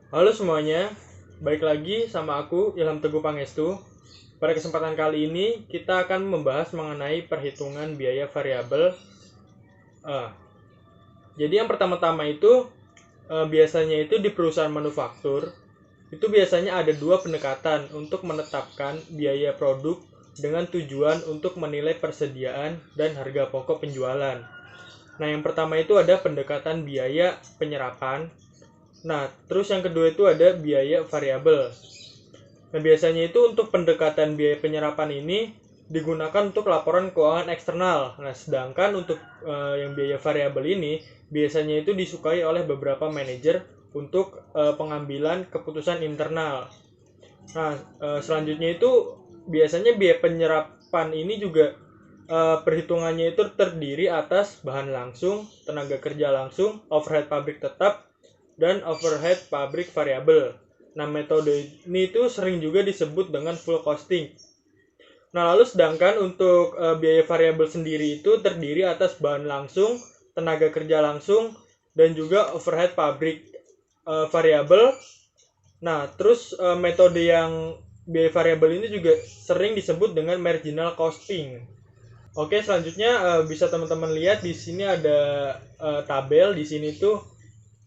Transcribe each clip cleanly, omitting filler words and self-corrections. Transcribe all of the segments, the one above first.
Halo semuanya, balik lagi sama aku Ilham Teguh Pangestu. Pada kesempatan kali ini kita akan membahas mengenai perhitungan biaya variabel. Eh, jadi yang pertama-tama itu biasanya itu di perusahaan manufaktur itu biasanya ada dua pendekatan untuk menetapkan biaya produk dengan tujuan untuk menilai persediaan dan harga pokok penjualan. Nah, yang pertama itu ada pendekatan biaya penyerapan. Nah, terus yang kedua itu ada biaya variabel. Nah, biasanya itu untuk pendekatan biaya penyerapan ini digunakan untuk laporan keuangan eksternal. Nah, sedangkan untuk yang biaya variabel ini biasanya itu disukai oleh beberapa manajer untuk pengambilan keputusan internal. Nah, selanjutnya itu biasanya biaya penyerapan ini juga perhitungannya itu terdiri atas bahan langsung, tenaga kerja langsung, overhead pabrik tetap, dan overhead pabrik variabel. Nah, metode ini itu sering juga disebut dengan full costing. Nah, lalu sedangkan untuk biaya variabel sendiri itu terdiri atas bahan langsung, tenaga kerja langsung, dan juga overhead pabrik variabel. Nah, terus metode yang biaya variabel ini juga sering disebut dengan marginal costing. Oke, selanjutnya bisa teman-teman lihat di sini ada tabel. Di sini tuh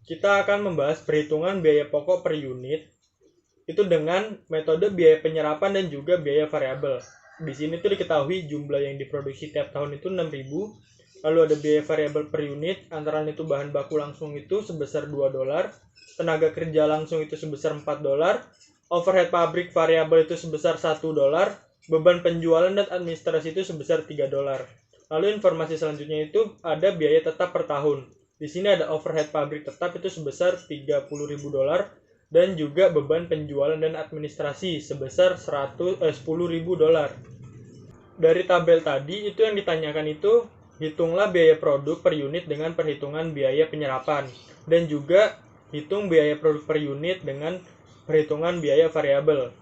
kita akan membahas perhitungan biaya pokok per unit itu dengan metode biaya penyerapan dan juga biaya variabel. Di sini tuh diketahui jumlah yang diproduksi tiap tahun itu 6.000. Lalu ada biaya variabel per unit, antara itu bahan baku langsung itu sebesar $2, tenaga kerja langsung itu sebesar $4, overhead pabrik variabel itu sebesar $1, beban penjualan dan administrasi itu sebesar $3. Lalu informasi selanjutnya itu ada biaya tetap per tahun. Di sini ada overhead pabrik tetap itu sebesar $30.000 dan juga beban penjualan dan administrasi sebesar $10.000. Dari tabel tadi itu yang ditanyakan itu hitunglah biaya produk per unit dengan perhitungan biaya penyerapan dan juga hitung biaya produk per unit dengan perhitungan biaya variabel.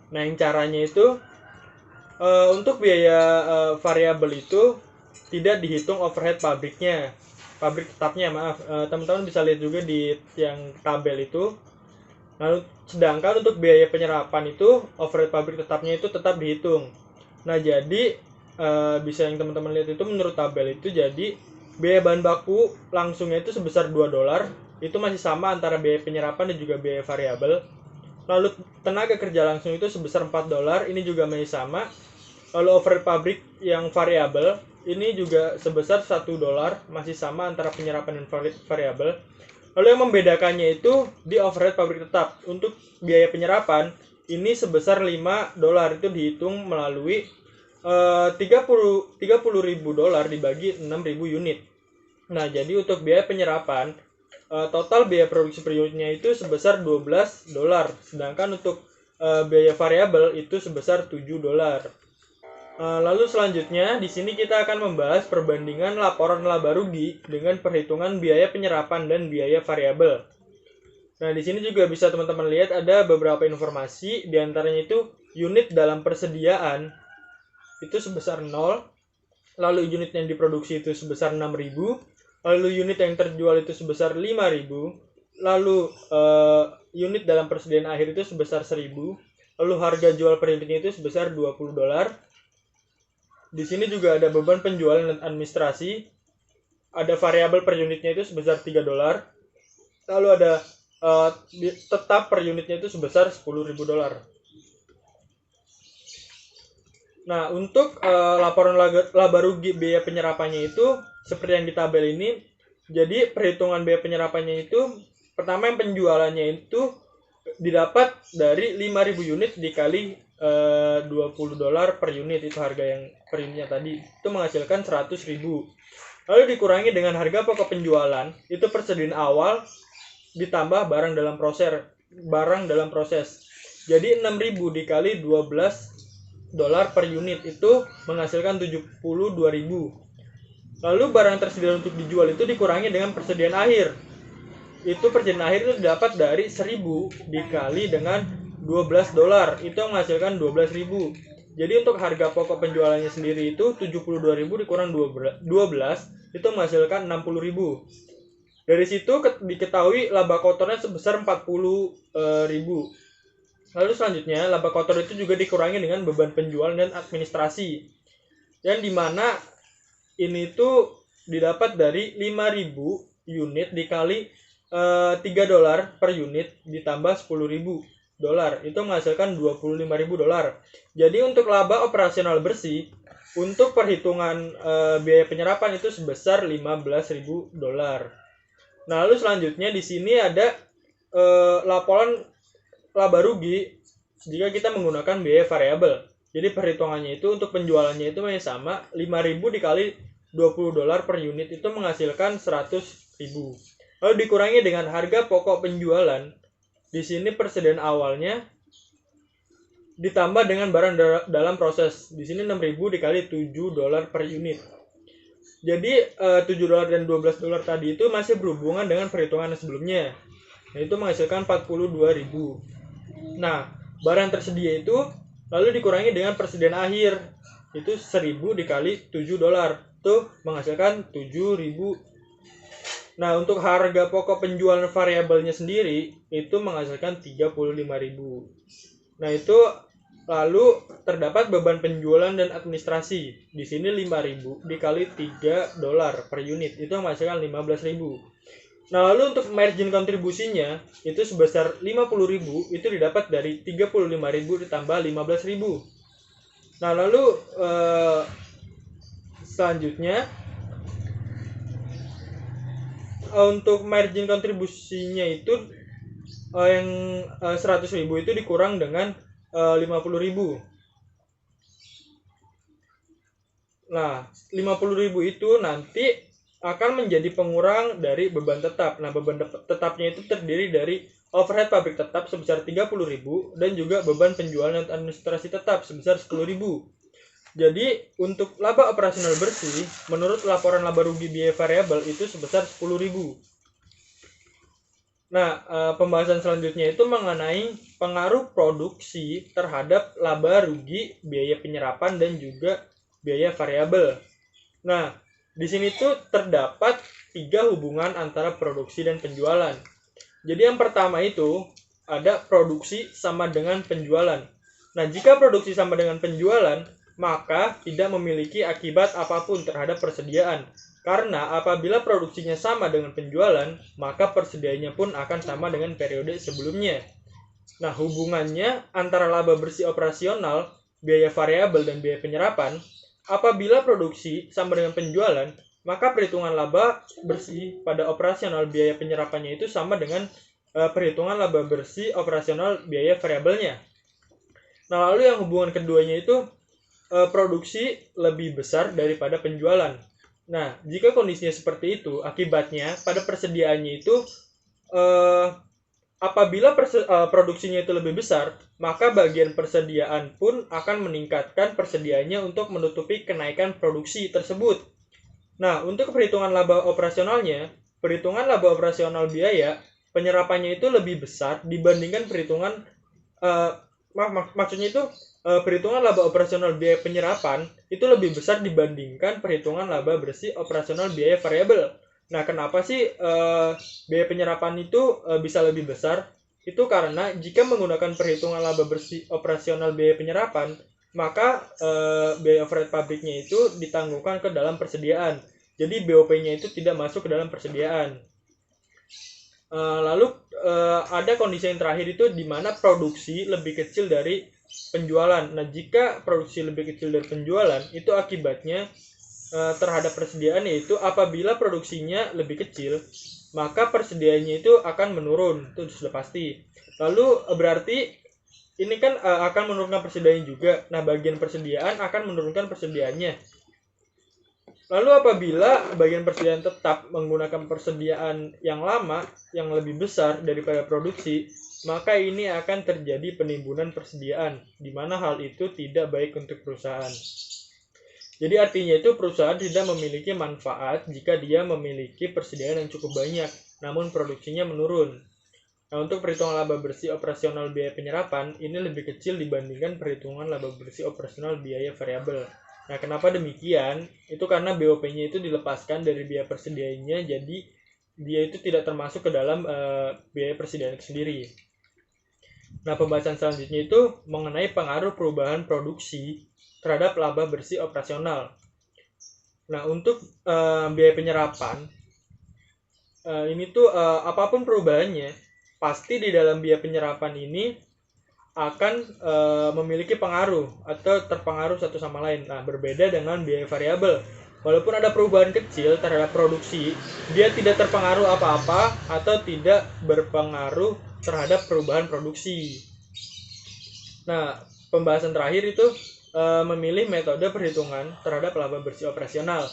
Nah, yang caranya itu untuk biaya variabel itu tidak dihitung overhead pabriknya, pabrik tetapnya, maaf. Teman-teman bisa lihat juga di yang tabel itu. Lalu sedangkan untuk biaya penyerapan itu overhead pabrik tetapnya itu tetap dihitung. Nah, jadi bisa yang teman-teman lihat itu menurut tabel itu jadi biaya bahan baku langsungnya itu sebesar $2. Itu masih sama antara biaya penyerapan dan juga biaya variabel. Lalu tenaga kerja langsung itu sebesar $4, ini juga masih sama. Lalu overhead pabrik yang variabel ini juga sebesar $1, masih sama antara penyerapan dan variabel. Lalu yang membedakannya itu di overhead pabrik tetap. Untuk biaya penyerapan ini sebesar $5 itu dihitung melalui $30.000 dibagi 6.000 unit. Nah, jadi untuk biaya penyerapan total biaya produksi per unitnya itu sebesar $12. Sedangkan untuk biaya variabel itu sebesar $7. Lalu selanjutnya di sini kita akan membahas perbandingan laporan laba rugi dengan perhitungan biaya penyerapan dan biaya variabel. Nah, di sini juga bisa teman-teman lihat ada beberapa informasi, di antaranya itu unit dalam persediaan itu sebesar 0, lalu unit yang diproduksi itu sebesar 6.000, lalu unit yang terjual itu sebesar 5.000, lalu unit dalam persediaan akhir itu sebesar 1.000, lalu harga jual per unitnya itu sebesar $20. Di sini juga ada beban penjualan dan administrasi. Ada variabel per unitnya itu sebesar $3. Lalu ada tetap per unitnya itu sebesar $10.000. Nah, untuk laporan laba rugi biaya penyerapannya itu seperti yang di tabel ini. Jadi perhitungan biaya penyerapannya itu pertama yang penjualannya itu didapat dari 5.000 unit dikali $20 per unit, itu harga yang per unitnya tadi, itu menghasilkan 100.000. Lalu dikurangi dengan harga pokok penjualan, itu persediaan awal ditambah barang dalam proses. Jadi 6.000 dikali $12 per unit itu menghasilkan 72.000. Lalu barang tersedia untuk dijual itu dikurangi dengan persediaan akhir. Itu persediaan akhir itu didapat dari 1.000 dikali dengan $12, itu menghasilkan 12.000. Jadi untuk harga pokok penjualannya sendiri itu 72.000 dikurang 12 itu menghasilkan 60.000. Dari situ diketahui laba kotornya sebesar 40.000. Lalu selanjutnya, laba kotor itu juga dikurangi dengan beban penjualan dan administrasi. Yang dimana ini tuh didapat dari 5.000 unit dikali $3 per unit ditambah $10.000. Itu menghasilkan $25.000. Jadi untuk laba operasional bersih, untuk perhitungan biaya penyerapan itu sebesar $15.000. Nah, lalu selanjutnya di sini ada laporan laba rugi jika kita menggunakan biaya variabel. Jadi perhitungannya itu untuk penjualannya itu masih sama, 5.000 dikali $20 per unit itu menghasilkan 100.000. Lalu dikurangi dengan harga pokok penjualan. Di sini persediaan awalnya ditambah dengan barang dalam proses. Di sini 6.000 dikali $7 per unit. Jadi $7 dan $12 tadi itu masih berhubungan dengan perhitungan sebelumnya. Nah, itu menghasilkan 42.000. Nah, barang tersedia itu lalu dikurangi dengan persediaan akhir. Itu 1.000 dikali $7. Itu menghasilkan 7.000. Nah, untuk harga pokok penjualan variabelnya sendiri itu menghasilkan 35.000. Nah, itu lalu terdapat beban penjualan dan administrasi. Di sini 5.000 dikali $3 per unit itu menghasilkan 15.000. Nah, lalu untuk margin kontribusinya itu sebesar 50.000 itu didapat dari 35.000 ditambah 15.000. Nah, lalu selanjutnya untuk margin kontribusinya itu yang 100.000 itu dikurang dengan 50.000. Nah, 50.000 itu nanti akan menjadi pengurang dari beban tetap. Nah, beban tetapnya itu terdiri dari overhead pabrik tetap sebesar 30.000 dan juga beban penjualan dan administrasi tetap sebesar 10.000. Jadi, untuk laba operasional bersih, menurut laporan laba rugi biaya variabel itu sebesar 10.000. Nah, pembahasan selanjutnya itu mengenai pengaruh produksi terhadap laba rugi biaya penyerapan dan juga biaya variabel. Nah, di sini tuh terdapat 3 hubungan antara produksi dan penjualan. Jadi yang pertama itu ada produksi sama dengan penjualan. Nah, jika produksi sama dengan penjualan, maka tidak memiliki akibat apapun terhadap persediaan. Karena apabila produksinya sama dengan penjualan, maka persediaannya pun akan sama dengan periode sebelumnya. Nah, hubungannya antara laba bersih operasional, biaya variabel, dan biaya penyerapan, apabila produksi sama dengan penjualan, maka perhitungan laba bersih pada operasional biaya penyerapannya itu sama dengan perhitungan laba bersih operasional biaya variabelnya. Nah, lalu yang hubungan keduanya itu produksi lebih besar daripada penjualan. Nah, jika kondisinya seperti itu, akibatnya pada persediaannya itu apabila produksinya itu lebih besar, maka bagian persediaan pun akan meningkatkan persediaannya untuk menutupi kenaikan produksi tersebut. Nah, untuk perhitungan laba operasionalnya, perhitungan laba operasional biaya penyerapannya itu lebih besar dibandingkan perhitungan maksudnya itu perhitungan laba operasional biaya penyerapan itu lebih besar dibandingkan perhitungan laba bersih operasional biaya variabel. Nah, kenapa sih biaya penyerapan itu bisa lebih besar? Itu karena jika menggunakan perhitungan laba bersih operasional biaya penyerapan, maka biaya overhead pabriknya itu ditanggungkan ke dalam persediaan. Jadi BOP-nya itu tidak masuk ke dalam persediaan. Lalu ada kondisi yang terakhir itu di mana produksi lebih kecil dari penjualan. Nah, jika produksi lebih kecil dari penjualan, itu akibatnya terhadap persediaan yaitu apabila produksinya lebih kecil, maka persediaannya itu akan menurun, itu sudah pasti. Lalu berarti ini kan akan menurunkan persediaan juga. Nah, bagian persediaan akan menurunkan persediaannya. Lalu apabila bagian persediaan tetap menggunakan persediaan yang lama, yang lebih besar daripada produksi, maka ini akan terjadi penimbunan persediaan, di mana hal itu tidak baik untuk perusahaan. Jadi artinya itu perusahaan tidak memiliki manfaat jika dia memiliki persediaan yang cukup banyak, namun produksinya menurun. Nah, untuk perhitungan laba bersih operasional biaya penyerapan, ini lebih kecil dibandingkan perhitungan laba bersih operasional biaya variabel. Nah, kenapa demikian? Itu karena BOP-nya itu dilepaskan dari biaya persediaannya, jadi dia itu tidak termasuk ke dalam biaya persediaan itu sendiri. Nah, pembahasan selanjutnya itu mengenai pengaruh perubahan produksi terhadap laba bersih operasional. Nah, untuk biaya penyerapan, ini tuh apapun perubahannya, pasti di dalam biaya penyerapan ini akan memiliki pengaruh atau terpengaruh satu sama lain. Nah, berbeda dengan biaya variabel. Walaupun ada perubahan kecil terhadap produksi, dia tidak terpengaruh apa-apa atau tidak berpengaruh terhadap perubahan produksi. Nah, pembahasan terakhir itu memilih metode perhitungan terhadap laba bersih operasional.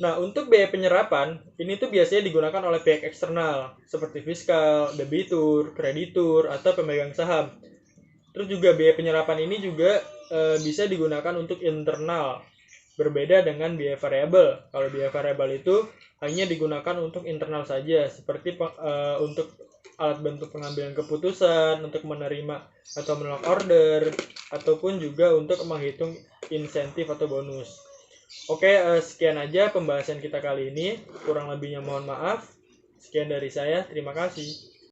Nah, untuk biaya penyerapan, ini tuh biasanya digunakan oleh pihak eksternal, seperti fiskal, debitur, kreditur, atau pemegang saham. Terus juga biaya penyerapan ini juga bisa digunakan untuk internal, berbeda dengan biaya variabel. Kalau biaya variabel itu hanya digunakan untuk internal saja, seperti untuk alat bantu pengambilan keputusan, untuk menerima atau menolak order, ataupun juga untuk menghitung insentif atau bonus. Oke, sekian aja pembahasan kita kali ini. Kurang lebihnya mohon maaf. Sekian dari saya, terima kasih.